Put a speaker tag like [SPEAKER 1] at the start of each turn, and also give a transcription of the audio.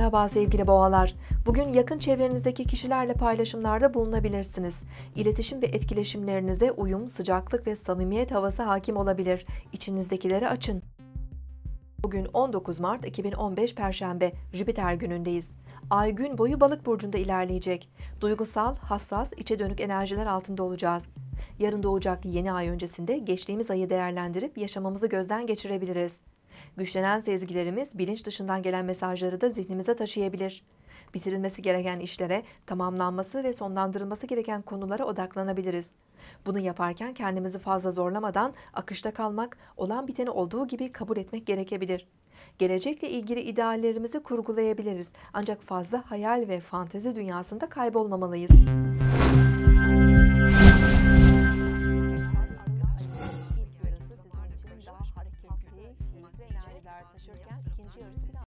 [SPEAKER 1] Merhaba sevgili boğalar. Bugün yakın çevrenizdeki kişilerle paylaşımlarda bulunabilirsiniz. İletişim ve etkileşimlerinize uyum, sıcaklık ve samimiyet havası hakim olabilir. İçinizdekileri açın. Bugün 19 Mart 2015 Perşembe, Jüpiter günündeyiz. Ay gün boyu Balık burcunda ilerleyecek. Duygusal, hassas, içe dönük enerjiler altında olacağız. Yarın doğacak yeni ay öncesinde geçtiğimiz ayı değerlendirip yaşamamızı gözden geçirebiliriz. Güçlenen sezgilerimiz bilinç dışından gelen mesajları da zihnimize taşıyabilir. Bitirilmesi gereken işlere, tamamlanması ve sonlandırılması gereken konulara odaklanabiliriz. Bunu yaparken kendimizi fazla zorlamadan akışta kalmak, olan biteni olduğu gibi kabul etmek gerekebilir. Gelecekle ilgili ideallerimizi kurgulayabiliriz. Ancak fazla hayal ve fantezi dünyasında kaybolmamalıyız. İlk yarısı sizin için daha hareketli, keyifli enerjiler taşırken ikinci yarısı